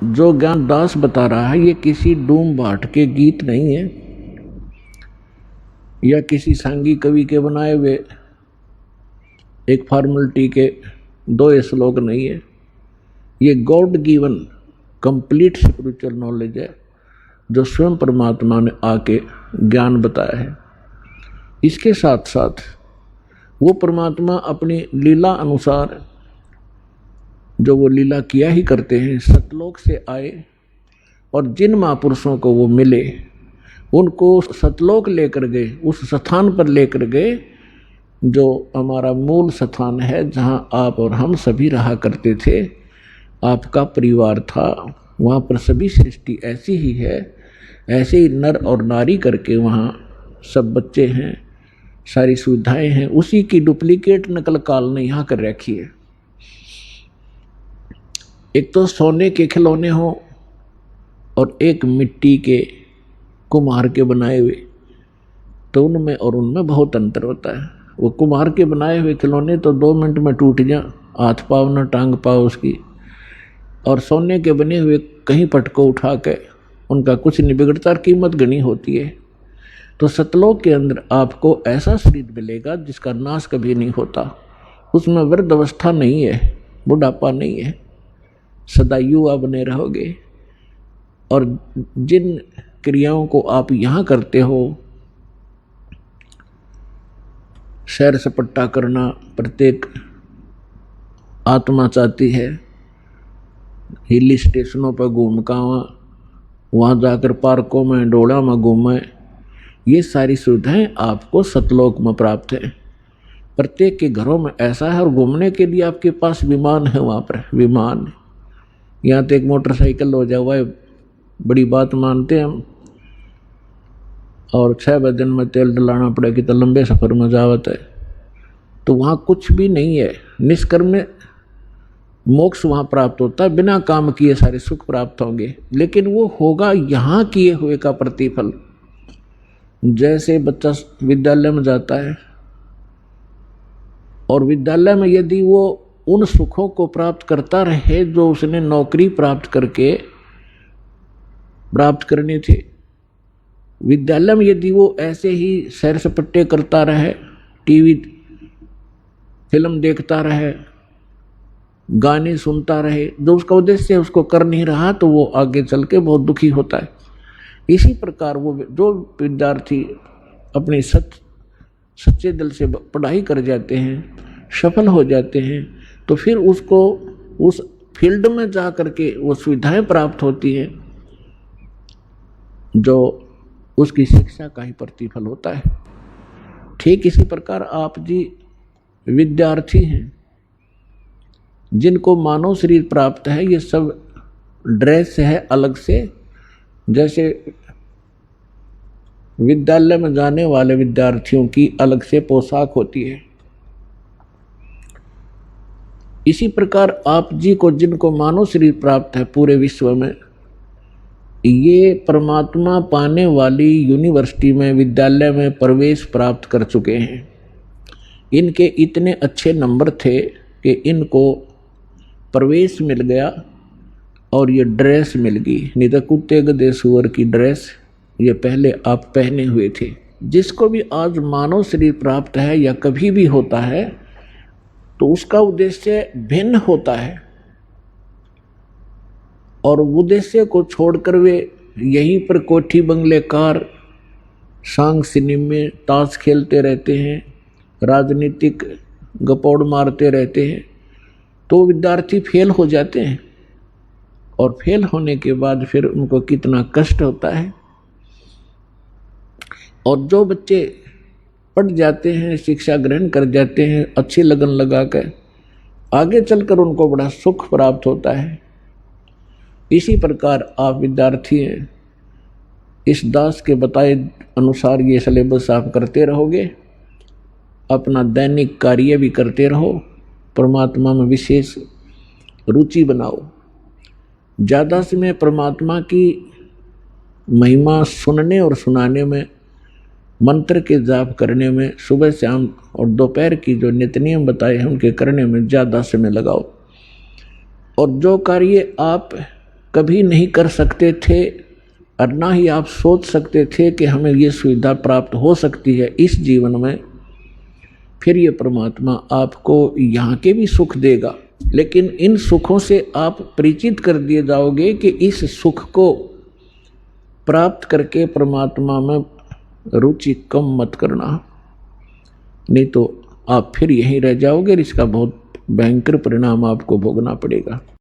जो ज्ञान दास बता रहा है ये किसी डूम भाट के गीत नहीं है या किसी सांगी कवि के बनाए हुए एक फॉर्मेलिटी के दो श्लोक नहीं है। ये God given complete spiritual knowledge है जो स्वयं परमात्मा ने आके ज्ञान बताया है। इसके साथ साथ वो परमात्मा अपनी लीला अनुसार जो वो लीला किया ही करते हैं, सतलोक से आए और जिन महापुरुषों को वो मिले उनको सतलोक लेकर गए, उस स्थान पर लेकर गए जो हमारा मूल स्थान है, जहाँ आप और हम सभी रहा करते थे, आपका परिवार था। वहाँ पर सभी सृष्टि ऐसी ही है, ऐसे ही नर और नारी करके वहाँ सब बच्चे हैं, सारी सुविधाएं हैं। उसी की डुप्लीकेट नकल काल ने यहाँ कर रखी है। एक तो सोने के खिलौने हो और एक मिट्टी के कुम्हार के बनाए हुए, तो उनमें और उनमें बहुत अंतर होता है। वो कुम्हार के बनाए हुए खिलौने तो 2 मिनट में टूट जा, हाथ पाव न टांग पाव उसकी, और सोने के बने हुए कहीं पटको उठा के उनका कुछ नहीं बिगड़ता, कीमत गनी होती है। तो सतलोक के अंदर आपको ऐसा शरीर मिलेगा जिसका नाश कभी नहीं होता, उसमें वृद्ध अवस्था नहीं है, बुढ़ापा नहीं है, सदा युवा बने रहोगे। और जिन क्रियाओं को आप यहाँ करते हो, सैर सपट्टा करना प्रत्येक आत्मा चाहती है, हिल स्टेशनों पर घूम का वहाँ जाकर पार्कों में डोला में घूमें, ये सारी सुविधाएं आपको सतलोक में प्राप्त है। प्रत्येक के घरों में ऐसा है। और घूमने के लिए आपके पास विमान है, वहाँ पर विमान, यहाँ तो एक मोटरसाइकिल हो जाए बड़ी बात मानते हैं हम, और 6 दिन में तेल डलाना पड़ेगी तो लंबे सफ़र में जावत है। तो वहाँ कुछ भी नहीं है, निष्कर्म में मोक्ष वहाँ प्राप्त होता है, बिना काम किए सारे सुख प्राप्त होंगे, लेकिन वो होगा यहाँ किए हुए का प्रतिफल। जैसे बच्चा विद्यालय में जाता है और विद्यालय में यदि वो उन सुखों को प्राप्त करता रहे जो उसने नौकरी प्राप्त करके प्राप्त करने थे, विद्यालय में यदि वो ऐसे ही सैर सपट्टे करता रहे, टीवी फिल्म देखता रहे, गाने सुनता रहे, जो उसका उद्देश्य उसको कर नहीं रहा, तो वो आगे चल के बहुत दुखी होता है। इसी प्रकार वो जो विद्यार्थी अपने सच्चे दिल से पढ़ाई कर जाते हैं, सफल हो जाते हैं, तो फिर उसको उस फील्ड में जा करके वो सुविधाएं प्राप्त होती हैं जो उसकी शिक्षा का ही प्रतिफल होता है। ठीक इसी प्रकार आप जी विद्यार्थी हैं, जिनको मानव शरीर प्राप्त है, ये सब ड्रेस है अलग से। जैसे विद्यालय में जाने वाले विद्यार्थियों की अलग से पोशाक होती है, इसी प्रकार आप जी को जिनको मानव शरीर प्राप्त है पूरे विश्व में, ये परमात्मा पाने वाली यूनिवर्सिटी में विद्यालय में प्रवेश प्राप्त कर चुके हैं। इनके इतने अच्छे नंबर थे कि इनको प्रवेश मिल गया और ये ड्रेस मिल गई, नहीं तो कुत्ते गधे सुअर की ड्रेस ये पहले आप पहने हुए थे। जिसको भी आज मानव शरीर प्राप्त है या कभी भी होता है, तो उसका उद्देश्य भिन्न होता है, और उद्देश्य को छोड़कर वे यहीं पर कोठी बंगले कार सांग सिनेमे ताश खेलते रहते हैं, राजनीतिक गपौड़ मारते रहते हैं, तो विद्यार्थी फेल हो जाते हैं। और फेल होने के बाद फिर उनको कितना कष्ट होता है। और जो बच्चे पढ़ जाते हैं, शिक्षा ग्रहण कर जाते हैं, अच्छी लगन लगा कर, आगे चलकर उनको बड़ा सुख प्राप्त होता है। इसी प्रकार आप विद्यार्थी हैं, इस दास के बताए अनुसार ये सिलेबस आप करते रहोगे, अपना दैनिक कार्य भी करते रहो, परमात्मा में विशेष रुचि बनाओ। ज़्यादा समय परमात्मा की महिमा सुनने और सुनाने में, मंत्र के जाप करने में, सुबह शाम और दोपहर की जो नित्य नियम बताए हैं उनके करने में ज़्यादा समय लगाओ। और जो कार्य आप कभी नहीं कर सकते थे और ना ही आप सोच सकते थे कि हमें ये सुविधा प्राप्त हो सकती है इस जीवन में, फिर ये परमात्मा आपको यहाँ के भी सुख देगा, लेकिन इन सुखों से आप परिचित कर दिए जाओगे कि इस सुख को प्राप्त करके परमात्मा में रुचि कम मत करना, नहीं तो आप फिर यहीं रह जाओगे और इसका बहुत भयंकर परिणाम आपको भोगना पड़ेगा।